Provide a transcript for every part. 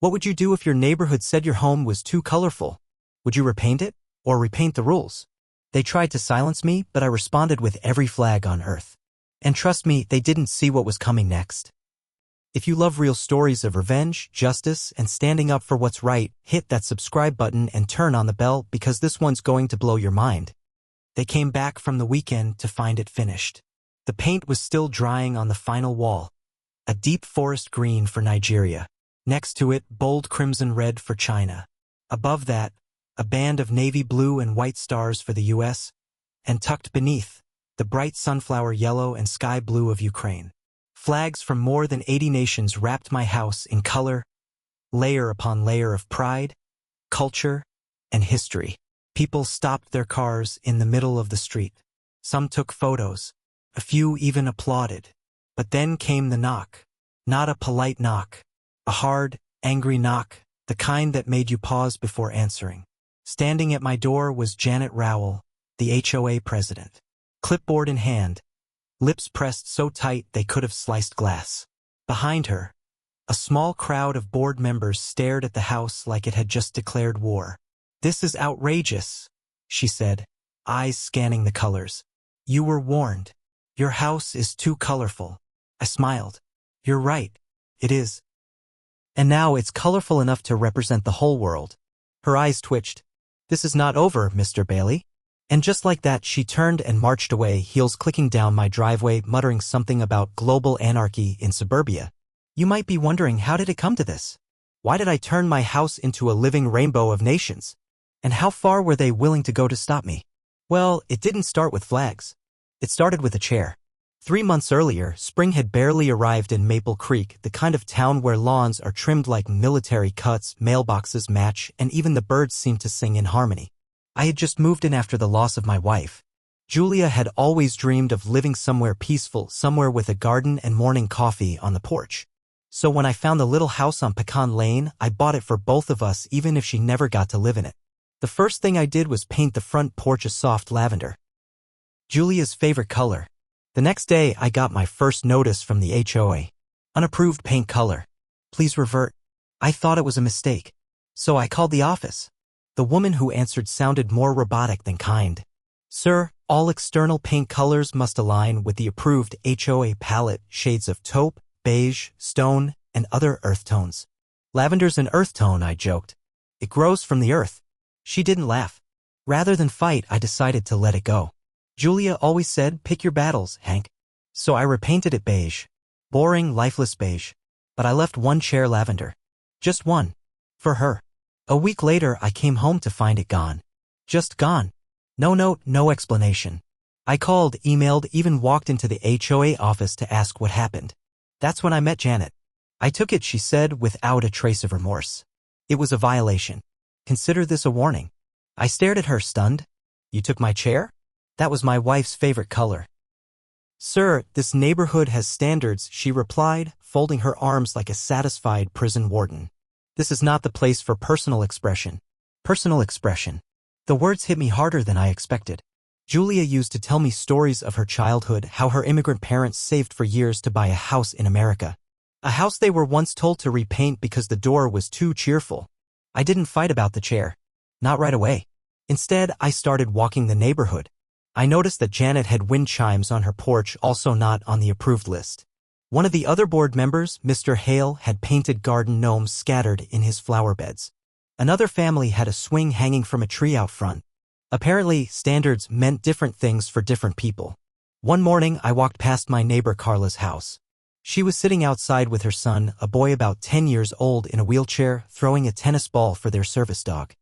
What would you do if your neighborhood said your home was too colorful? Would you repaint it, or repaint the rules? They tried to silence me, but I responded with every flag on earth. And trust me, they didn't see what was coming next. If you love real stories of revenge, justice, and standing up for what's right, hit that subscribe button and turn on the bell because this one's going to blow your mind. They came back from the weekend to find it finished. The paint was still drying on the final wall. A deep forest green for Nigeria. Next to it, bold crimson red for China. Above that, a band of navy blue and white stars for the US, and tucked beneath, the bright sunflower yellow and sky blue of Ukraine. Flags from more than 80 nations wrapped my house in color, layer upon layer of pride, culture, and history. People stopped their cars in the middle of the street. Some took photos. A few even applauded. But then came the knock. Not a polite knock. A hard, angry knock, the kind that made you pause before answering. Standing at my door was Janet Rowell, the HOA president. Clipboard in hand, lips pressed so tight they could have sliced glass. Behind her, a small crowd of board members stared at the house like it had just declared war. "This is outrageous," she said, eyes scanning the colors. "You were warned. Your house is too colorful." I smiled. "You're right. It is. And now it's colorful enough to represent the whole world." Her eyes twitched. "This is not over, Mr. Bailey." And just like that, she turned and marched away, heels clicking down my driveway, muttering something about global anarchy in suburbia. You might be wondering, how did it come to this? Why did I turn my house into a living rainbow of nations? And how far were they willing to go to stop me? Well, it didn't start with flags. It started with a chair. 3 months earlier, spring had barely arrived in Maple Creek, the kind of town where lawns are trimmed like military cuts, mailboxes match, and even the birds seem to sing in harmony. I had just moved in after the loss of my wife. Julia had always dreamed of living somewhere peaceful, somewhere with a garden and morning coffee on the porch. So when I found the little house on Pecan Lane, I bought it for both of us, even if she never got to live in it. The first thing I did was paint the front porch a soft lavender, Julia's favorite color. The next day, I got my first notice from the HOA. Unapproved paint color. Please revert. I thought it was a mistake. So I called the office. The woman who answered sounded more robotic than kind. "Sir, all external paint colors must align with the approved HOA palette, shades of taupe, beige, stone, and other earth tones." "Lavender's an earth tone," I joked. "It grows from the earth." She didn't laugh. Rather than fight, I decided to let it go. Julia always said, "Pick your battles, Hank." So I repainted it beige. Boring, lifeless beige. But I left one chair lavender. Just one. For her. A week later, I came home to find it gone. Just gone. No note, no explanation. I called, emailed, even walked into the HOA office to ask what happened. That's when I met Janet. "I took it," she said, without a trace of remorse. "It was a violation. Consider this a warning." I stared at her, stunned. "You took my chair?" "That was my wife's favorite color." "Sir, this neighborhood has standards," she replied, folding her arms like a satisfied prison warden. "This is not the place for personal expression." Personal expression. The words hit me harder than I expected. Julia used to tell me stories of her childhood, how her immigrant parents saved for years to buy a house in America. A house they were once told to repaint because the door was too cheerful. I didn't fight about the chair. Not right away. Instead, I started walking the neighborhood. I noticed that Janet had wind chimes on her porch, also not on the approved list. One of the other board members, Mr. Hale, had painted garden gnomes scattered in his flower beds. Another family had a swing hanging from a tree out front. Apparently, standards meant different things for different people. One morning, I walked past my neighbor Carla's house. She was sitting outside with her son, a boy about 10 years old in a wheelchair, throwing a tennis ball for their service dog.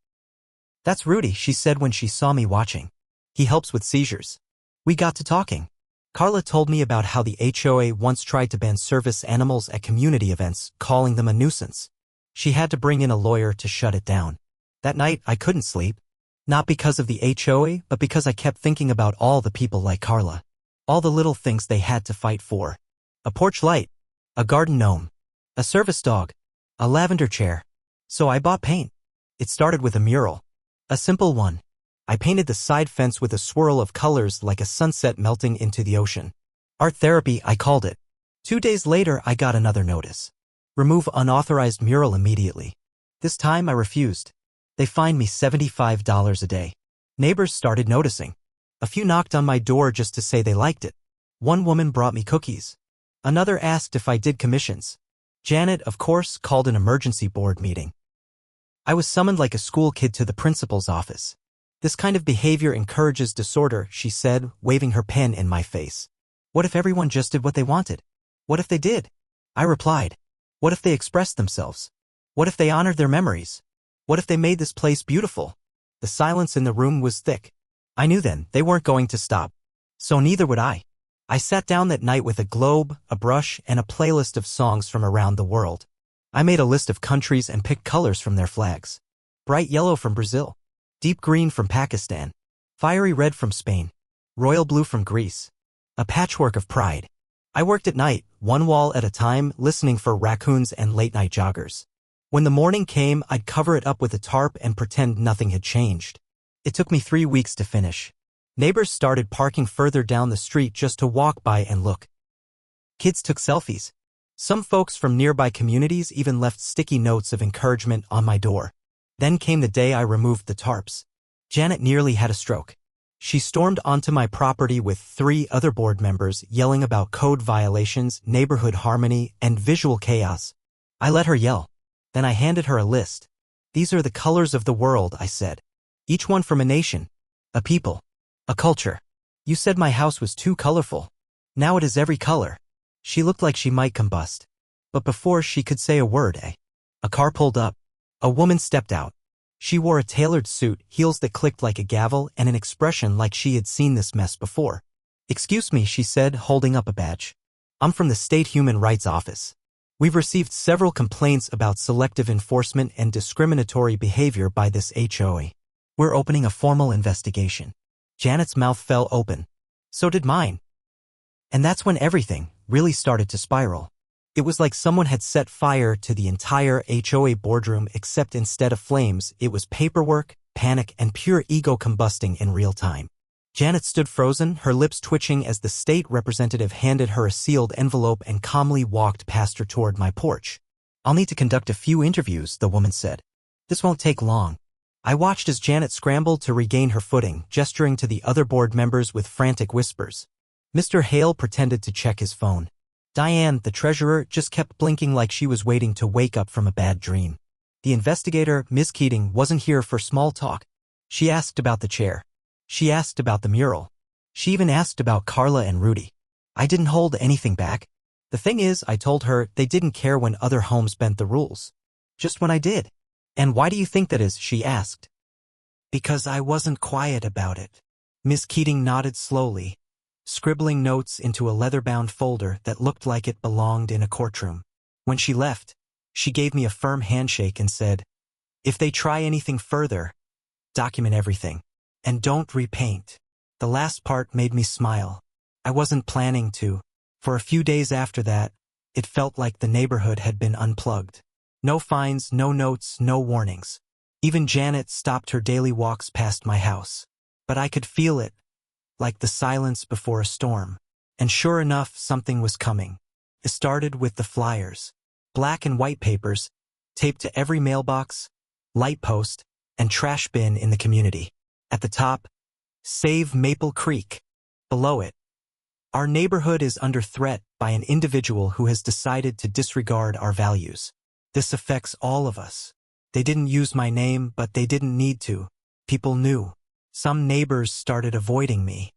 "That's Rudy," she said when she saw me watching. "He helps with seizures." We got to talking. Carla told me about how the HOA once tried to ban service animals at community events, calling them a nuisance. She had to bring in a lawyer to shut it down. That night, I couldn't sleep. Not because of the HOA, but because I kept thinking about all the people like Carla. All the little things they had to fight for. A porch light. A garden gnome. A service dog. A lavender chair. So I bought paint. It started with a mural. A simple one. I painted the side fence with a swirl of colors like a sunset melting into the ocean. Art therapy, I called it. 2 days later, I got another notice. Remove unauthorized mural immediately. This time I refused. They fined me $75 a day. Neighbors started noticing. A few knocked on my door just to say they liked it. One woman brought me cookies. Another asked if I did commissions. Janet, of course, called an emergency board meeting. I was summoned like a school kid to the principal's office. This kind of behavior encourages disorder, she said, waving her pen in my face. What if everyone just did what they wanted? What if they did? I replied. What if they expressed themselves? What if they honored their memories? What if they made this place beautiful? The silence in the room was thick. I knew then they weren't going to stop. So neither would I. I sat down that night with a globe, a brush, and a playlist of songs from around the world. I made a list of countries and picked colors from their flags. Bright yellow from Brazil. Deep green from Pakistan. Fiery red from Spain. Royal blue from Greece. A patchwork of pride. I worked at night, one wall at a time, listening for raccoons and late-night joggers. When the morning came, I'd cover it up with a tarp and pretend nothing had changed. It took me 3 weeks to finish. Neighbors started parking further down the street just to walk by and look. Kids took selfies. Some folks from nearby communities even left sticky notes of encouragement on my door. Then came the day I removed the tarps. Janet nearly had a stroke. She stormed onto my property with 3 other board members yelling about code violations, neighborhood harmony, and visual chaos. I let her yell. Then I handed her a list. These are the colors of the world, I said. Each one from a nation, a people, a culture. You said my house was too colorful. Now it is every color. She looked like she might combust. But before she could say a word, a car pulled up. A woman stepped out. She wore a tailored suit, heels that clicked like a gavel, and an expression like she had seen this mess before. Excuse me, she said, holding up a badge. I'm from the State Human Rights Office. We've received several complaints about selective enforcement and discriminatory behavior by this HOA. We're opening a formal investigation. Janet's mouth fell open. So did mine. And that's when everything really started to spiral. It was like someone had set fire to the entire HOA boardroom, except instead of flames, it was paperwork, panic, and pure ego combusting in real time. Janet stood frozen, her lips twitching as the state representative handed her a sealed envelope and calmly walked past her toward my porch. I'll need to conduct a few interviews, the woman said. This won't take long. I watched as Janet scrambled to regain her footing, gesturing to the other board members with frantic whispers. Mr. Hale pretended to check his phone. Diane, the treasurer, just kept blinking like she was waiting to wake up from a bad dream. The investigator, Ms. Keating, wasn't here for small talk. She asked about the chair. She asked about the mural. She even asked about Carla and Rudy. I didn't hold anything back. The thing is, I told her, they didn't care when other homes bent the rules. Just when I did. And why do you think that is, she asked. Because I wasn't quiet about it. Ms. Keating nodded slowly, scribbling notes into a leather-bound folder that looked like it belonged in a courtroom. When she left, she gave me a firm handshake and said, if they try anything further, document everything. And don't repaint. The last part made me smile. I wasn't planning to. For a few days after that, it felt like the neighborhood had been unplugged. No fines, no notes, no warnings. Even Janet stopped her daily walks past my house. But I could feel it, like the silence before a storm. And sure enough, something was coming. It started with the flyers. Black and white papers, taped to every mailbox, light post, and trash bin in the community. At the top, Save Maple Creek. Below it, our neighborhood is under threat by an individual who has decided to disregard our values. This affects all of us. They didn't use my name, but they didn't need to. People knew. Some neighbors started avoiding me.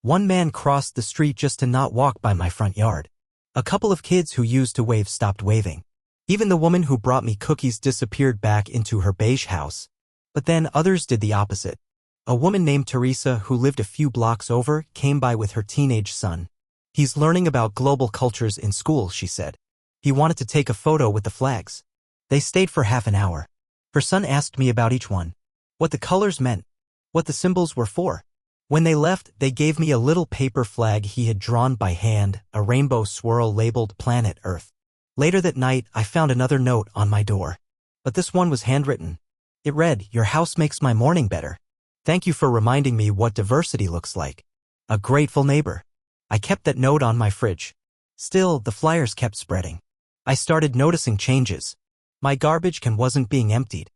One man crossed the street just to not walk by my front yard. A couple of kids who used to wave stopped waving. Even the woman who brought me cookies disappeared back into her beige house. But then others did the opposite. A woman named Teresa, who lived a few blocks over, came by with her teenage son. He's learning about global cultures in school, she said. He wanted to take a photo with the flags. They stayed for half an hour. Her son asked me about each one, what the colors meant, what the symbols were for. When they left, they gave me a little paper flag he had drawn by hand, a rainbow swirl labeled Planet Earth. Later that night, I found another note on my door. But this one was handwritten. It read, "Your house makes my morning better. Thank you for reminding me what diversity looks like. A grateful neighbor." I kept that note on my fridge. Still, the flyers kept spreading. I started noticing changes. My garbage can wasn't being emptied.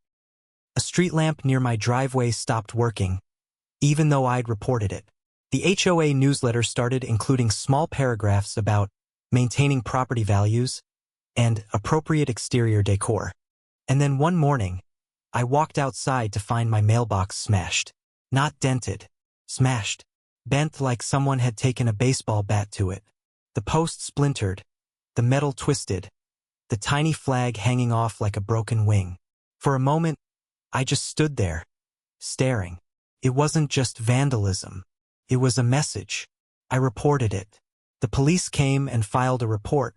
A street lamp near my driveway stopped working, even though I'd reported it. The HOA newsletter started including small paragraphs about maintaining property values and appropriate exterior decor. And then one morning, I walked outside to find my mailbox smashed. Not dented. Smashed. Bent like someone had taken a baseball bat to it. The post splintered. The metal twisted. The tiny flag hanging off like a broken wing. For a moment, I just stood there, staring. It wasn't just vandalism. It was a message. I reported it. The police came and filed a report,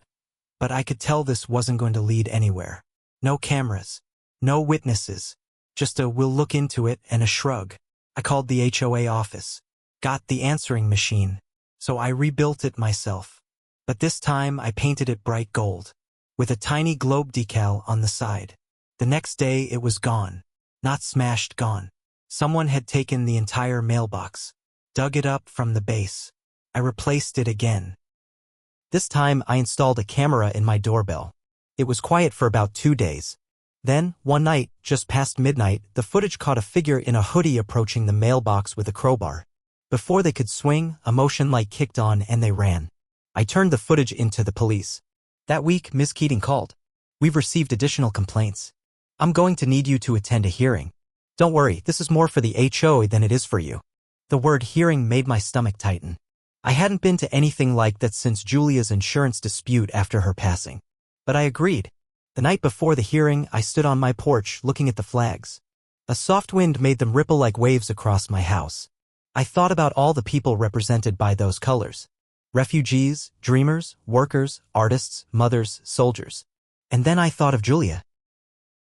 but I could tell this wasn't going to lead anywhere. No cameras. No witnesses. Just a "we'll look into it" and a shrug. I called the HOA office. Got the answering machine. So I rebuilt it myself. But this time I painted it bright gold, with a tiny globe decal on the side. The next day it was gone. Not smashed, gone. Someone had taken the entire mailbox, dug it up from the base. I replaced it again. This time I installed a camera in my doorbell. It was quiet for about 2 days. Then, one night, just past midnight, the footage caught a figure in a hoodie approaching the mailbox with a crowbar. Before they could swing, a motion light kicked on and they ran. I turned the footage into the police. That week, Ms. Keating called. "We've received additional complaints. I'm going to need you to attend a hearing. Don't worry, this is more for the HOA than it is for you." The word hearing made my stomach tighten. I hadn't been to anything like that since Julia's insurance dispute after her passing. But I agreed. The night before the hearing, I stood on my porch looking at the flags. A soft wind made them ripple like waves across my house. I thought about all the people represented by those colors. Refugees, dreamers, workers, artists, mothers, soldiers. And then I thought of Julia.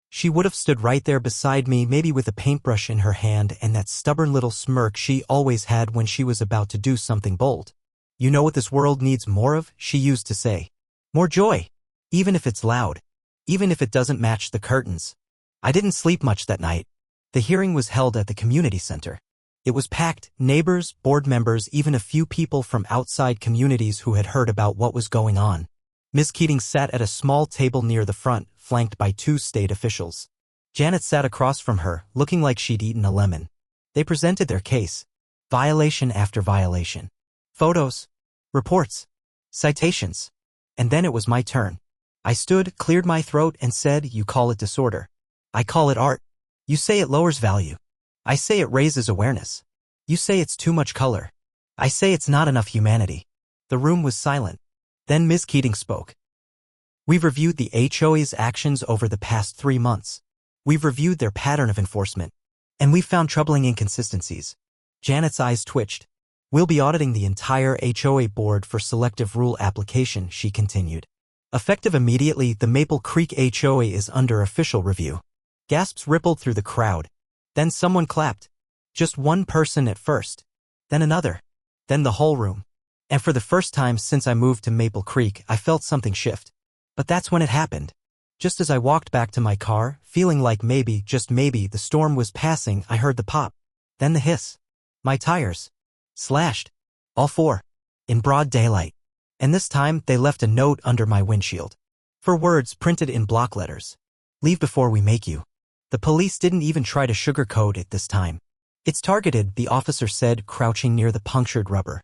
She would have stood right there beside me, maybe with a paintbrush in her hand and that stubborn little smirk she always had when she was about to do something bold. "You know what this world needs more of?" she used to say. "More joy. Even if it's loud. Even if it doesn't match the curtains." I didn't sleep much that night. The hearing was held at the community center. It was packed, neighbors, board members, even a few people from outside communities who had heard about what was going on. Ms. Keating sat at a small table near the front, flanked by 2 state officials. Janet sat across from her, looking like she'd eaten a lemon. They presented their case. Violation after violation. Photos. Reports. Citations. And then it was my turn. I stood, cleared my throat, and said, "You call it disorder. I call it art. You say it lowers value. I say it raises awareness. You say it's too much color. I say it's not enough humanity." The room was silent. Then Ms. Keating spoke. "We've reviewed the HOA's actions over the past 3 months. We've reviewed their pattern of enforcement. And we've found troubling inconsistencies." Janet's eyes twitched. "We'll be auditing the entire HOA board for selective rule application," she continued. "Effective immediately, the Maple Creek HOA is under official review." Gasps rippled through the crowd. Then someone clapped. Just one person at first. Then another. Then the whole room. And for the first time since I moved to Maple Creek, I felt something shift. But that's when it happened. Just as I walked back to my car, feeling like maybe, just maybe, the storm was passing, I heard the pop. Then the hiss. My tires. Slashed. All 4. In broad daylight. And this time, they left a note under my windshield. 4 words printed in block letters. "Leave before we make you." The police didn't even try to sugarcoat it this time. "It's targeted," the officer said, crouching near the punctured rubber.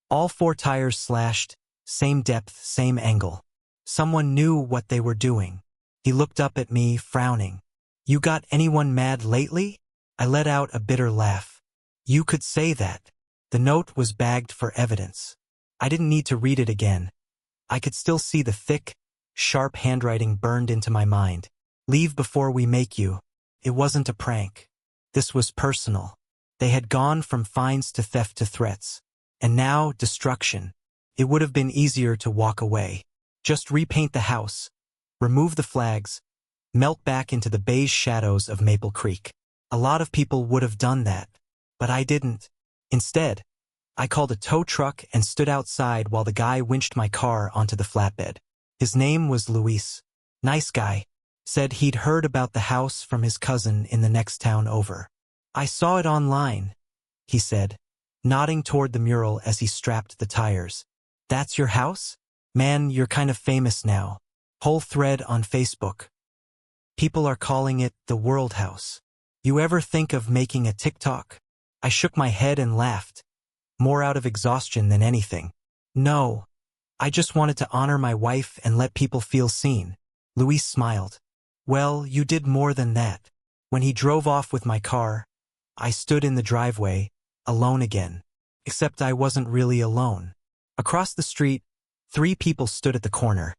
All 4 tires slashed, same depth, same angle. Someone knew what they were doing. He looked up at me, frowning. "You got anyone mad lately?" I let out a bitter laugh. "You could say that." The note was bagged for evidence. I didn't need to read it again. I could still see the thick, sharp handwriting burned into my mind. "Leave before we make you." It wasn't a prank. This was personal. They had gone from fines to theft to threats. And now, destruction. It would have been easier to walk away. Just repaint the house. Remove the flags. Melt back into the beige shadows of Maple Creek. A lot of people would have done that. But I didn't. Instead, I called a tow truck and stood outside while the guy winched my car onto the flatbed. His name was Luis. Nice guy. Said he'd heard about the house from his cousin in the next town over. "I saw it online," he said, nodding toward the mural as he strapped the tires. "That's your house? Man, you're kind of famous now." Whole thread on Facebook. People are calling it the World House. You ever think of making a TikTok? I shook my head and laughed, more out of exhaustion than anything. No, I just wanted to honor my wife and let people feel seen. Luis smiled. Well, you did more than that. When he drove off with my car, I stood in the driveway, alone again. Except I wasn't really alone. Across the street, 3 people stood at the corner.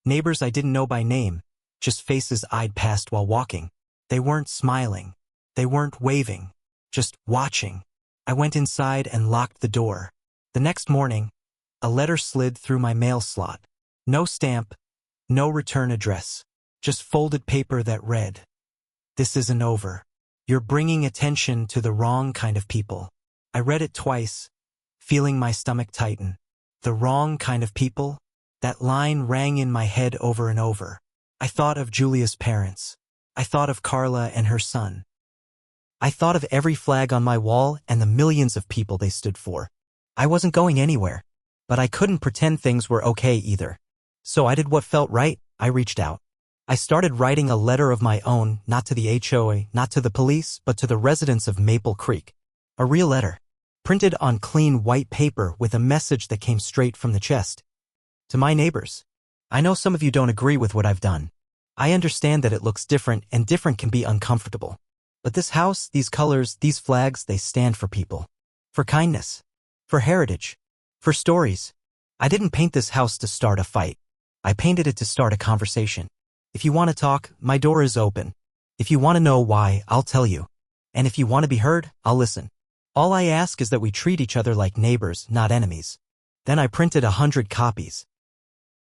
Neighbors I didn't know by name, just faces I'd passed while walking. They weren't smiling. They weren't waving. Just watching. I went inside and locked the door. The next morning, a letter slid through my mail slot. No stamp, no return address. Just folded paper that read, "This isn't over. You're bringing attention to the wrong kind of people." I read it twice, feeling my stomach tighten. The wrong kind of people? That line rang in my head over and over. I thought of Julia's parents. I thought of Carla and her son. I thought of every flag on my wall and the millions of people they stood for. I wasn't going anywhere, but I couldn't pretend things were okay either. So I did what felt right. I reached out. I started writing a letter of my own, not to the HOA, not to the police, but to the residents of Maple Creek. A real letter, printed on clean white paper with a message that came straight from the chest. To my neighbors, I know some of you don't agree with what I've done. I understand that it looks different, and different can be uncomfortable. But this house, these colors, these flags, they stand for people. For kindness. For heritage. For stories. I didn't paint this house to start a fight. I painted it to start a conversation. If you want to talk, my door is open. If you want to know why, I'll tell you. And if you want to be heard, I'll listen. All I ask is that we treat each other like neighbors, not enemies. Then I printed 100 copies.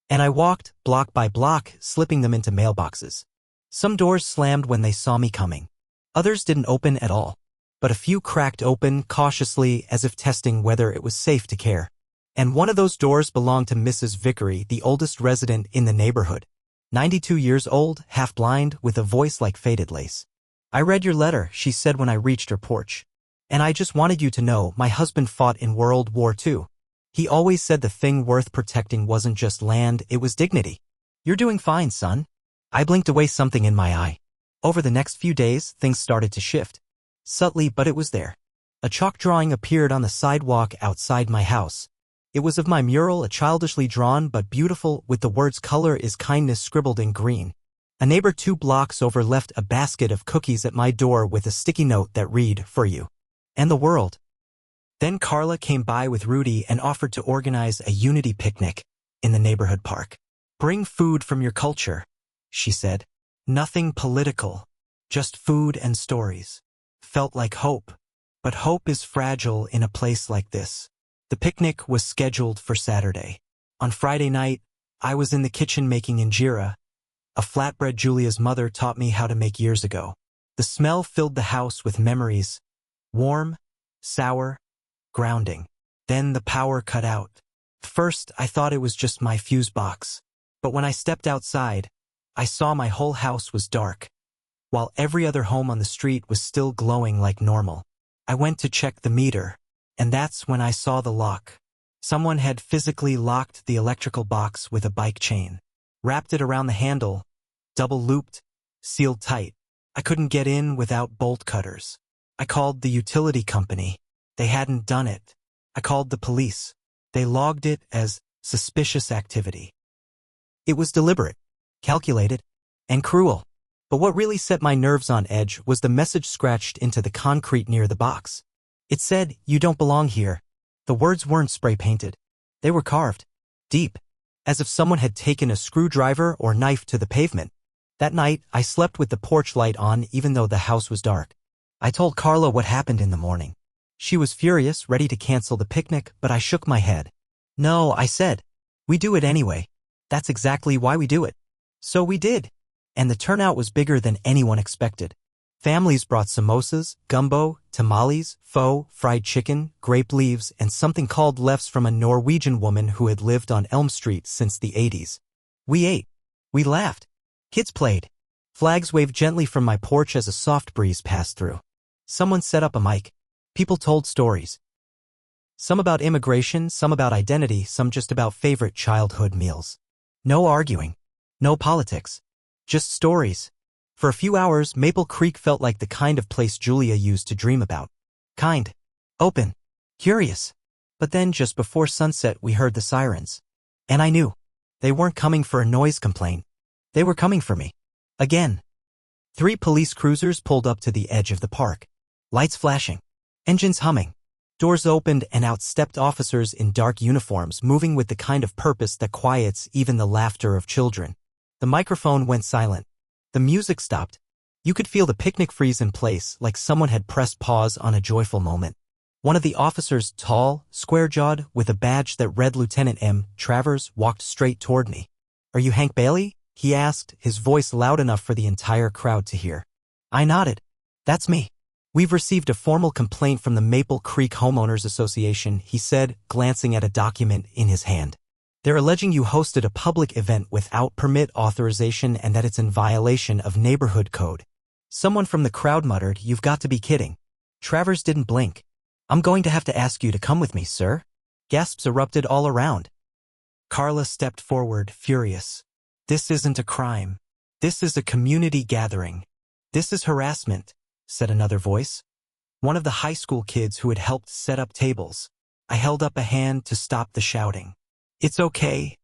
And I walked, block by block, slipping them into mailboxes. Some doors slammed when they saw me coming. Others didn't open at all. But a few cracked open, cautiously, as if testing whether it was safe to care. And one of those doors belonged to Mrs. Vickery, the oldest resident in the neighborhood. 92 years old, half blind, with a voice like faded lace. "I read your letter," she said when I reached her porch. "And I just wanted you to know my husband fought in World War II. He always said the thing worth protecting wasn't just land, it was dignity. You're doing fine, son." I blinked away something in my eye. Over the next few days, things started to shift. Subtly, but it was there. A chalk drawing appeared on the sidewalk outside my house. It was of my mural, a childishly drawn but beautiful, with the words "Color is Kindness" scribbled in green. A neighbor 2 blocks over left a basket of cookies at my door with a sticky note that read, "For you. And the world." Then Carla came by with Rudy and offered to organize a unity picnic in the neighborhood park. "Bring food from your culture," she said. "Nothing political, just food and stories." Felt like hope. But hope is fragile in a place like this. The picnic was scheduled for Saturday. On Friday night, I was in the kitchen making injera, a flatbread Julia's mother taught me how to make years ago. The smell filled the house with memories. Warm, sour, grounding. Then the power cut out. First, I thought it was just my fuse box. But when I stepped outside, I saw my whole house was dark, while every other home on the street was still glowing like normal. I went to check the meter. And that's when I saw the lock. Someone had physically locked the electrical box with a bike chain, wrapped it around the handle, double-looped, sealed tight. I couldn't get in without bolt cutters. I called the utility company. They hadn't done it. I called the police. They logged it as suspicious activity. It was deliberate, calculated, and cruel. But what really set my nerves on edge was the message scratched into the concrete near the box. It said, "You don't belong here." The words weren't spray-painted. They were carved, deep, as if someone had taken a screwdriver or knife to the pavement. That night, I slept with the porch light on even though the house was dark. I told Carla what happened in the morning. She was furious, ready to cancel the picnic, but I shook my head. "No," I said. "We do it anyway. That's exactly why we do it." So we did. And the turnout was bigger than anyone expected. Families brought samosas, gumbo, tamales, pho, fried chicken, grape leaves, and something called lefse from a Norwegian woman who had lived on Elm Street since the 80s. We ate. We laughed. Kids played. Flags waved gently from my porch as a soft breeze passed through. Someone set up a mic. People told stories. Some about immigration, some about identity, some just about favorite childhood meals. No arguing. No politics. Just stories. For a few hours, Maple Creek felt like the kind of place Julia used to dream about. Kind. Open. Curious. But then just before sunset we heard the sirens. And I knew. They weren't coming for a noise complaint. They were coming for me. Again. 3 police cruisers pulled up to the edge of the park. Lights flashing. Engines humming. Doors opened and out stepped officers in dark uniforms moving with the kind of purpose that quiets even the laughter of children. The microphone went silent. The music stopped. You could feel the picnic freeze in place like someone had pressed pause on a joyful moment. One of the officers, tall, square-jawed, with a badge that read Lieutenant M. Travers, walked straight toward me. "Are you Hank Bailey?" he asked, his voice loud enough for the entire crowd to hear. I nodded. "That's me. We've received a formal complaint from the Maple Creek Homeowners Association," he said, glancing at a document in his hand. "They're alleging you hosted a public event without permit authorization and that it's in violation of neighborhood code." Someone from the crowd muttered, "You've got to be kidding." Travers didn't blink. "I'm going to have to ask you to come with me, sir." Gasps erupted all around. Carla stepped forward, furious. "This isn't a crime. This is a community gathering. This is harassment," said another voice. One of the high school kids who had helped set up tables. I held up a hand to stop the shouting. "It's okay,"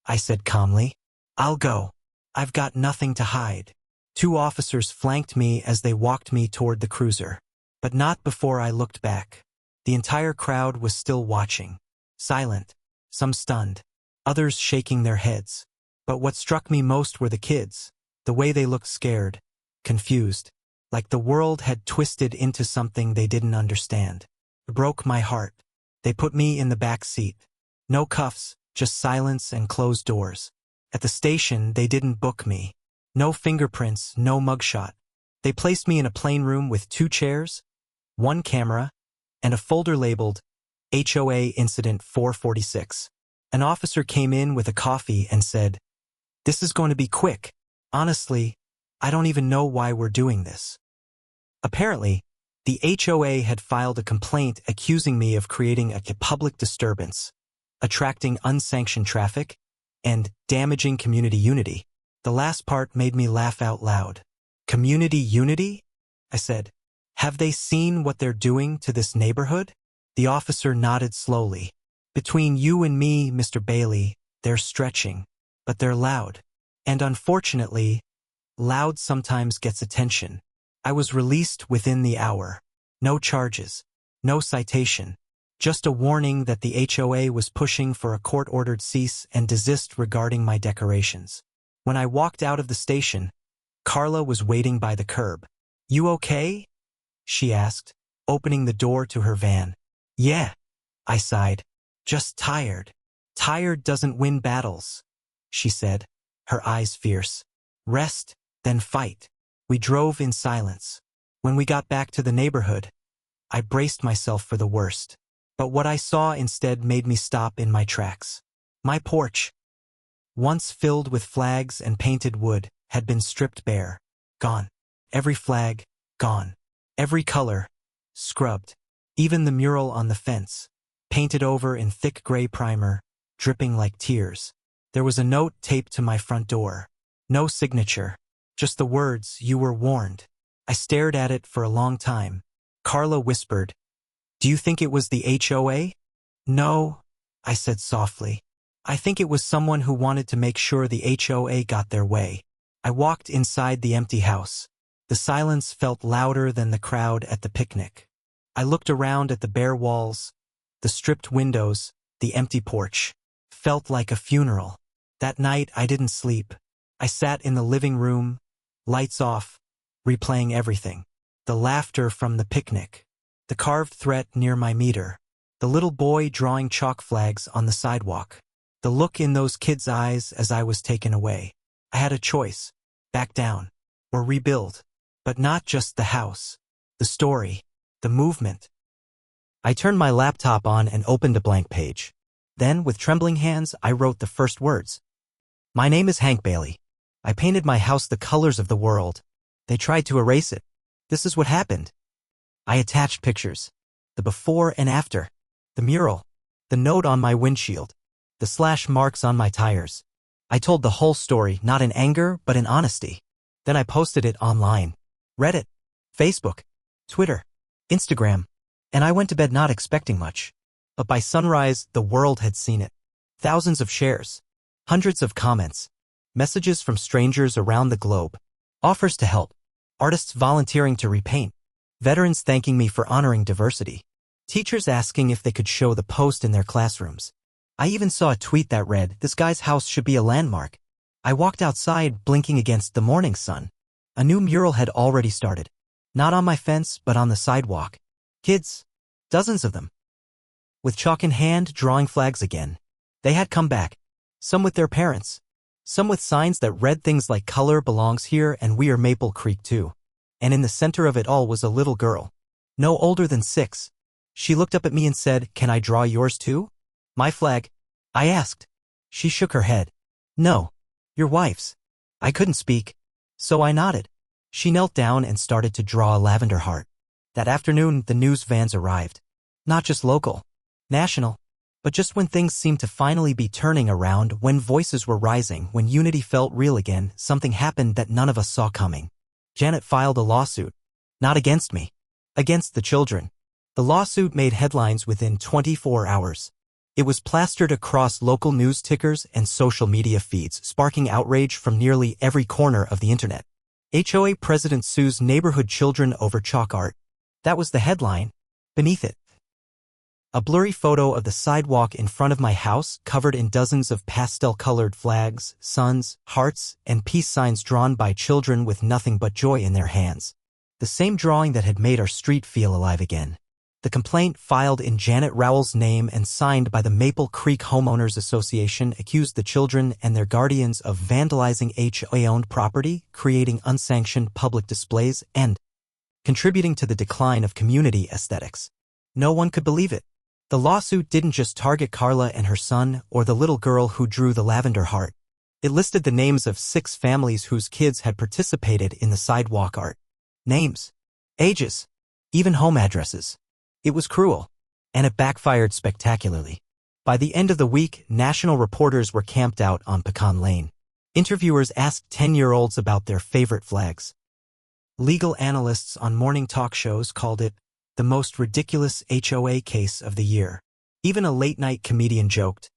I said calmly. "I'll go. I've got nothing to hide." 2 officers flanked me as they walked me toward the cruiser. But not before I looked back. The entire crowd was still watching. Silent. Some stunned. Others shaking their heads. But what struck me most were the kids. The way they looked scared. Confused. Like the world had twisted into something they didn't understand. It broke my heart. They put me in the back seat. No cuffs, just silence and closed doors. At the station, they didn't book me. No fingerprints, no mugshot. They placed me in a plain room with 2 chairs, 1 camera, and a folder labeled HOA Incident 446. An officer came in with a coffee and said, "This is going to be quick. Honestly, I don't even know why we're doing this." Apparently, the HOA had filed a complaint accusing me of creating a public disturbance, attracting unsanctioned traffic, and damaging community unity. The last part made me laugh out loud. "Community unity?" I said. "Have they seen what they're doing to this neighborhood?" The officer nodded slowly. "Between you and me, Mr. Bailey, they're stretching, but they're loud. And unfortunately, loud sometimes gets attention." I was released within the hour. No charges. No citation. Just a warning that the HOA was pushing for a court-ordered cease and desist regarding my decorations. When I walked out of the station, Carla was waiting by the curb. "You okay?" she asked, opening the door to her van. "Yeah," I sighed. "Just tired." "Tired doesn't win battles," she said, her eyes fierce. "Rest, then fight." We drove in silence. When we got back to the neighborhood, I braced myself for the worst. But what I saw instead made me stop in my tracks. My porch, once filled with flags and painted wood, had been stripped bare. Gone. Every flag, gone. Every color, scrubbed. Even the mural on the fence, painted over in thick gray primer, dripping like tears. There was a note taped to my front door. No signature. Just the words, "You were warned." I stared at it for a long time. Carla whispered, "Do you think it was the HOA?" "No," I said softly. "I think it was someone who wanted to make sure the HOA got their way." I walked inside the empty house. The silence felt louder than the crowd at the picnic. I looked around at the bare walls, the stripped windows, the empty porch. Felt like a funeral. That night I didn't sleep. I sat in the living room, lights off, replaying everything. The laughter from the picnic. The carved threat near my meter. The little boy drawing chalk flags on the sidewalk. The look in those kids' eyes as I was taken away. I had a choice. Back down. Or rebuild. But not just the house. The story. The movement. I turned my laptop on and opened a blank page. Then, with trembling hands, I wrote the first words. "My name is Hank Bailey. I painted my house the colors of the world. They tried to erase it. This is what happened." I attached pictures. The before and after. The mural. The note on my windshield. The slash marks on my tires. I told the whole story, not in anger, but in honesty. Then I posted it online. Reddit, Facebook, Twitter, Instagram, and I went to bed not expecting much. But by sunrise, the world had seen it. Thousands of shares, hundreds of comments, messages from strangers around the globe, offers to help, artists volunteering to repaint, veterans thanking me for honoring diversity, teachers asking if they could show the post in their classrooms. I even saw a tweet that read, "This guy's house should be a landmark." I walked outside, blinking against the morning sun. A new mural had already started. Not on my fence, but on the sidewalk. Kids, dozens of them, with chalk in hand, drawing flags again. They had come back, some with their parents, some with signs that read things like "Color belongs here" and "We are Maple Creek too." And in the center of it all was a little girl, no older than 6. She looked up at me and said, "Can I draw yours too?" "My flag?" I asked. She shook her head. "No, your wife's." I couldn't speak, so I nodded. She knelt down and started to draw a lavender heart. That afternoon, the news vans arrived. Not just local, national, but just when things seemed to finally be turning around, when voices were rising, when unity felt real again, something happened that none of us saw coming. Janet filed a lawsuit. Not against me. Against the children. The lawsuit made headlines within 24 hours. It was plastered across local news tickers and social media feeds, sparking outrage from nearly every corner of the internet. HOA president sues neighborhood children over chalk art. That was the headline. Beneath it, a blurry photo of the sidewalk in front of my house, covered in dozens of pastel-colored flags, suns, hearts, and peace signs drawn by children with nothing but joy in their hands. The same drawing that had made our street feel alive again. The complaint, filed in Janet Rowell's name and signed by the Maple Creek Homeowners Association, accused the children and their guardians of vandalizing HOA-owned property, creating unsanctioned public displays, and contributing to the decline of community aesthetics. No one could believe it. The lawsuit didn't just target Carla and her son or the little girl who drew the lavender heart. It listed the names of 6 families whose kids had participated in the sidewalk art. Names, ages, even home addresses. It was cruel, and it backfired spectacularly. By the end of the week, national reporters were camped out on Pecan Lane. Interviewers asked 10-year-olds about their favorite flags. Legal analysts on morning talk shows called it the most ridiculous HOA case of the year. Even a late-night comedian joked,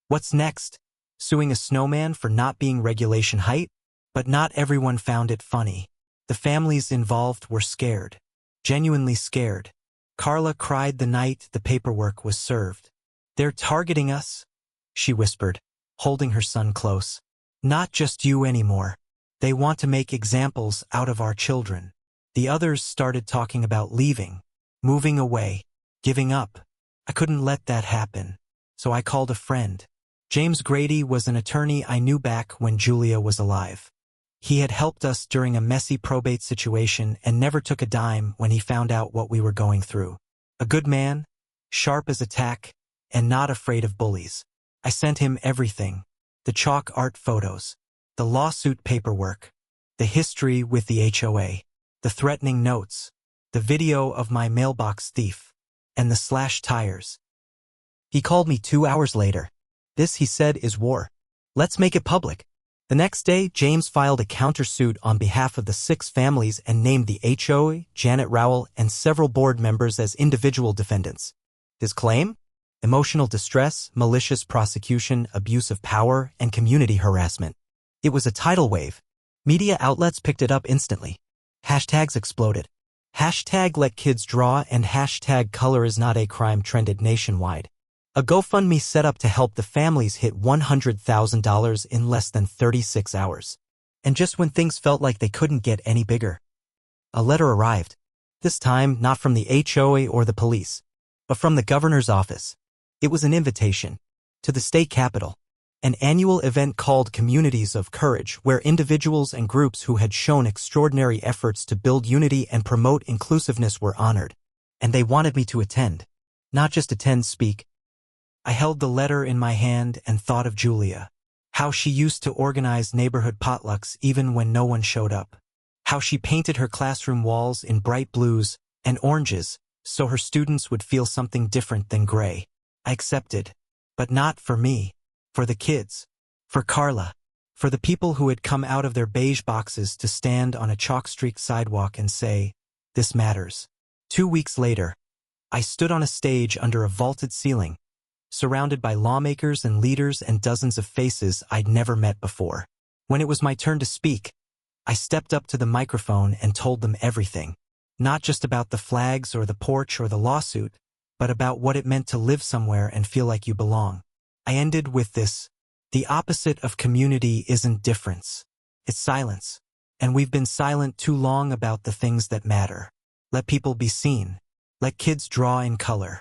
"What's next? Suing a snowman for not being regulation height?" But not everyone found it funny. The families involved were scared, genuinely scared. Carla cried the night the paperwork was served. "They're targeting us," she whispered, holding her son close. "Not just you anymore. They want to make examples out of our children." The others started talking about leaving, moving away, giving up. I couldn't let that happen, so I called a friend. James Grady was an attorney I knew back when Julia was alive. He had helped us during a messy probate situation and never took a dime when he found out what we were going through. A good man, sharp as a tack, and not afraid of bullies. I sent him everything: the chalk art photos, the lawsuit paperwork, the history with the HOA, the threatening notes, the video of my mailbox thief, and the slashed tires. He called me 2 hours later. "This," he said, "is war. Let's make it public." The next day, James filed a countersuit on behalf of the 6 families and named the HOA, Janet Rowell, and several board members as individual defendants. His claim? Emotional distress, malicious prosecution, abuse of power, and community harassment. It was a tidal wave. Media outlets picked it up instantly. Hashtags exploded. Hashtag let kids draw and hashtag color is not a crime trended nationwide. A GoFundMe set up to help the families hit $100,000 in less than 36 hours. And just when things felt like they couldn't get any bigger, a letter arrived. This time, not from the HOA or the police, but from the governor's office. It was an invitation to the state capitol, an annual event called Communities of Courage, where individuals and groups who had shown extraordinary efforts to build unity and promote inclusiveness were honored. And they wanted me to attend. Not just attend, speak. I held the letter in my hand and thought of Julia. How she used to organize neighborhood potlucks even when no one showed up. How she painted her classroom walls in bright blues and oranges so her students would feel something different than gray. I accepted, but not for me, for the kids, For Carla. For the people who had come out of their beige boxes to stand on a chalk-streaked sidewalk and say, "This matters." 2 weeks later, I stood on a stage under a vaulted ceiling, surrounded by lawmakers and leaders and dozens of faces I'd never met before. When it was my turn to speak, I stepped up to the microphone and told them everything. Not just about the flags or the porch or the lawsuit, but about what it meant to live somewhere and feel like you belong. I ended with this: the opposite of community isn't difference. It's silence. And we've been silent too long about the things that matter. Let people be seen. Let kids draw in color.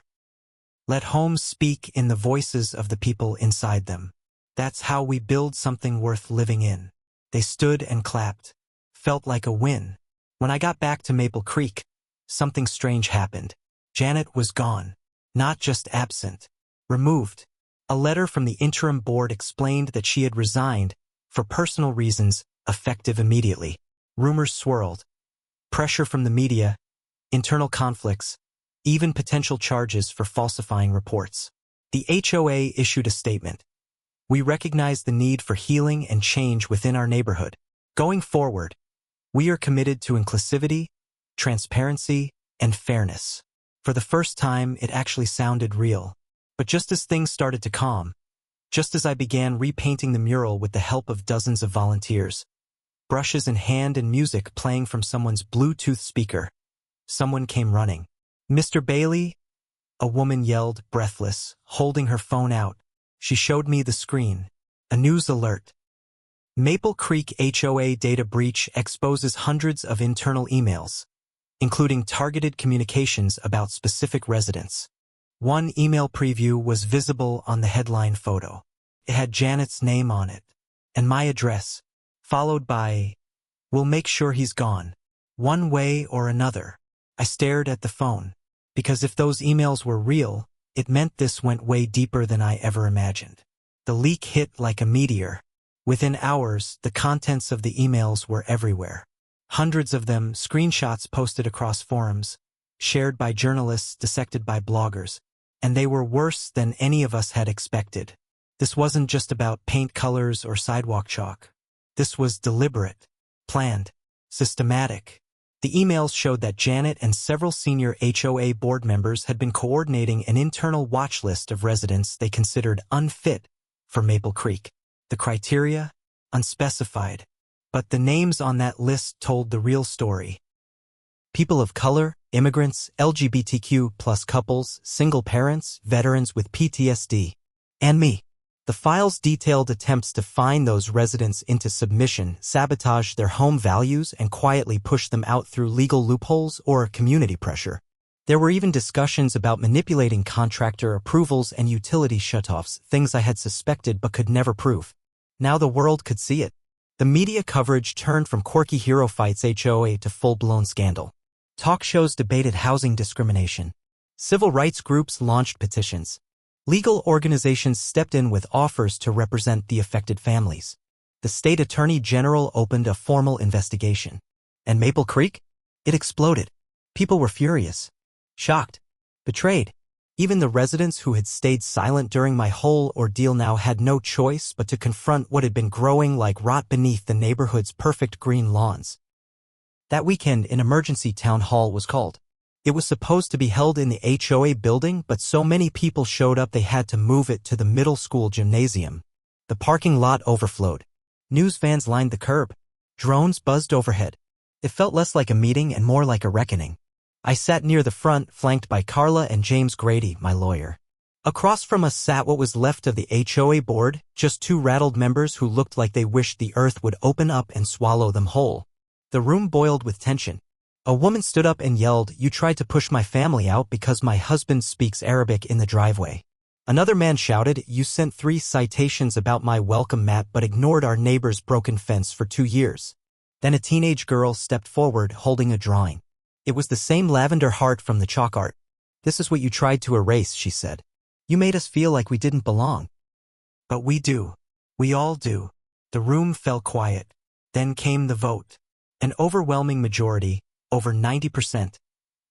Let homes speak in the voices of the people inside them. That's how we build something worth living in. They stood and clapped. Felt like a win. When I got back to Maple Creek, something strange happened. Janet was gone. Not just absent. Removed. A letter from the interim board explained that she had resigned, for personal reasons, effective immediately. Rumors swirled. Pressure from the media, internal conflicts, even potential charges for falsifying reports. The HOA issued a statement. We recognize the need for healing and change within our neighborhood. Going forward, we are committed to inclusivity, transparency, and fairness. For the first time, it actually sounded real. But just as things started to calm, just as I began repainting the mural with the help of dozens of volunteers, brushes in hand and music playing from someone's Bluetooth speaker, someone came running. "Mr. Bailey?" A woman yelled, breathless, holding her phone out. She showed me the screen. A news alert. Maple Creek HOA data breach exposes hundreds of internal emails, including targeted communications about specific residents. One email preview was visible on the headline photo. It had Janet's name on it, and my address, followed by, "We'll make sure he's gone, one way or another." I stared at the phone, because if those emails were real, it meant this went way deeper than I ever imagined. The leak hit like a meteor. Within hours, the contents of the emails were everywhere. Hundreds of them, screenshots posted across forums, shared by journalists, dissected by bloggers, and they were worse than any of us had expected. This wasn't just about paint colors or sidewalk chalk. This was deliberate, planned, systematic. The emails showed that Janet and several senior HOA board members had been coordinating an internal watch list of residents they considered unfit for Maple Creek. The criteria? Unspecified. But the names on that list told the real story. People of color, immigrants, LGBTQ+ couples, single parents, veterans with PTSD. And me. The files detailed attempts to fine those residents into submission, sabotage their home values, and quietly push them out through legal loopholes or community pressure. There were even discussions about manipulating contractor approvals and utility shutoffs, things I had suspected but could never prove. Now the world could see it. The media coverage turned from quirky hero fights HOA to full-blown scandal. Talk shows debated housing discrimination. Civil rights groups launched petitions. Legal organizations stepped in with offers to represent the affected families. The state attorney general opened a formal investigation. And Maple Creek? It exploded. People were furious, shocked, betrayed. Even the residents who had stayed silent during my whole ordeal now had no choice but to confront what had been growing like rot beneath the neighborhood's perfect green lawns. That weekend, an emergency town hall was called. It was supposed to be held in the HOA building, but so many people showed up they had to move it to the middle school gymnasium. The parking lot overflowed. News vans lined the curb. Drones buzzed overhead. It felt less like a meeting and more like a reckoning. I sat near the front, flanked by Carla and James Grady, my lawyer. Across from us sat what was left of the HOA board, just two rattled members who looked like they wished the earth would open up and swallow them whole. The room boiled with tension. A woman stood up and yelled, "You tried to push my family out because my husband speaks Arabic in the driveway." Another man shouted, "You sent 3 citations about my welcome mat but ignored our neighbor's broken fence for 2 years." Then a teenage girl stepped forward holding a drawing. It was the same lavender heart from the chalk art. "This is what you tried to erase," she said. "You made us feel like we didn't belong." But we do. We all do. The room fell quiet. Then came the vote. An overwhelming majority, over 90%,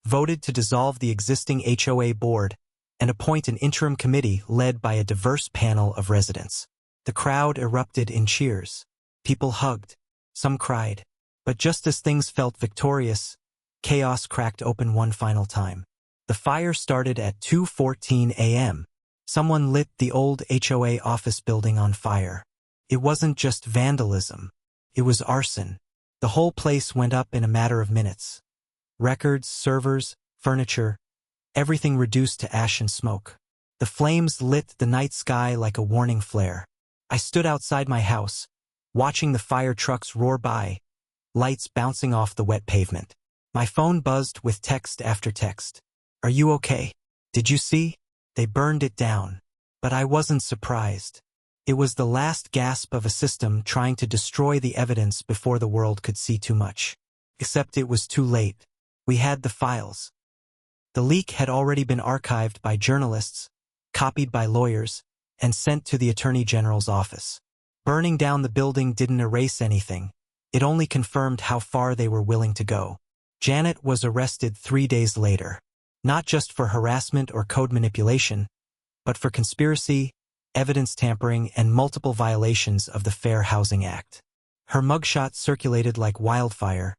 voted to dissolve the existing HOA board and appoint an interim committee led by a diverse panel of residents. The crowd erupted in cheers. People hugged. Some cried. But just as things felt victorious, chaos cracked open one final time. The fire started at 2:14 a.m. Someone lit the old HOA office building on fire. It wasn't just vandalism. It was arson. The whole place went up in a matter of minutes. Records, servers, furniture, everything reduced to ash and smoke. The flames lit the night sky like a warning flare. I stood outside my house, watching the fire trucks roar by, lights bouncing off the wet pavement. My phone buzzed with text after text. "Are you okay? Did you see? They burned it down." But I wasn't surprised. It was the last gasp of a system trying to destroy the evidence before the world could see too much. Except it was too late. We had the files. The leak had already been archived by journalists, copied by lawyers, and sent to the Attorney General's office. Burning down the building didn't erase anything. It only confirmed how far they were willing to go. Janet was arrested 3 days later. Not just for harassment or code manipulation, but for conspiracy, evidence tampering, and multiple violations of the Fair Housing Act. Her mugshot circulated like wildfire,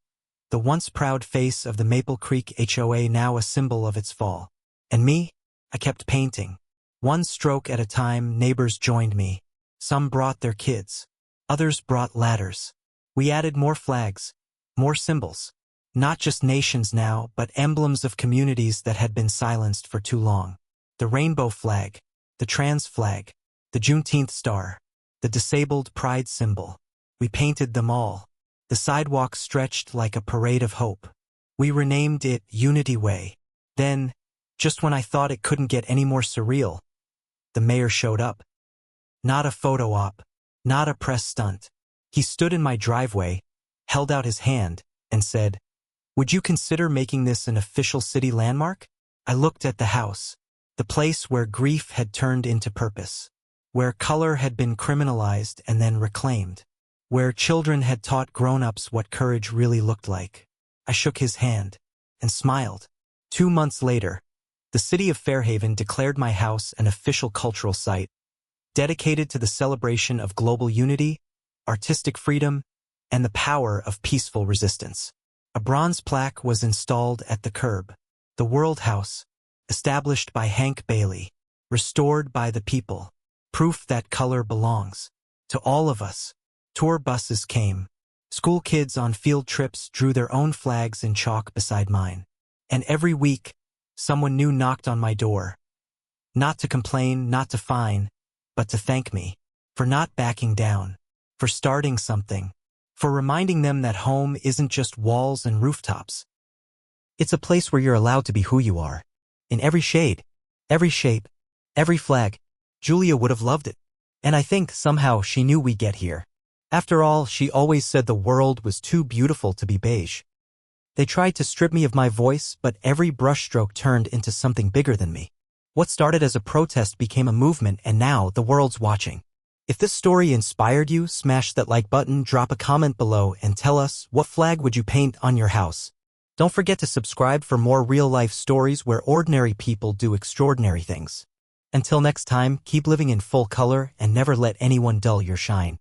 the once proud face of the Maple Creek HOA now a symbol of its fall. And me? I kept painting. One stroke at a time, neighbors joined me. Some brought their kids. Others brought ladders. We added more flags, more symbols. Not just nations now, but emblems of communities that had been silenced for too long. The rainbow flag, the trans flag, the Juneteenth star, the disabled pride symbol. We painted them all. The sidewalk stretched like a parade of hope. We renamed it Unity Way. Then, just when I thought it couldn't get any more surreal, the mayor showed up. Not a photo op, not a press stunt. He stood in my driveway, held out his hand, and said, "Would you consider making this an official city landmark?" I looked at the house, the place where grief had turned into purpose, where color had been criminalized and then reclaimed, where children had taught grown-ups what courage really looked like. I shook his hand and smiled. 2 months later, the city of Fairhaven declared my house an official cultural site, dedicated to the celebration of global unity, artistic freedom, and the power of peaceful resistance. A bronze plaque was installed at the curb. The World House, established by Hank Bailey, restored by the people, proof that color belongs to all of us. Tour buses came. School kids on field trips drew their own flags in chalk beside mine. And every week, someone new knocked on my door. Not to complain, not to fine, but to thank me for not backing down, for starting something, for reminding them that home isn't just walls and rooftops. It's a place where you're allowed to be who you are. In every shade, every shape, every flag. Julia would have loved it. And I think somehow she knew we'd get here. After all, she always said the world was too beautiful to be beige. They tried to strip me of my voice, but every brushstroke turned into something bigger than me. What started as a protest became a movement, and now the world's watching. If this story inspired you, smash that like button, drop a comment below, and tell us, what flag would you paint on your house? Don't forget to subscribe for more real-life stories where ordinary people do extraordinary things. Until next time, keep living in full color and never let anyone dull your shine.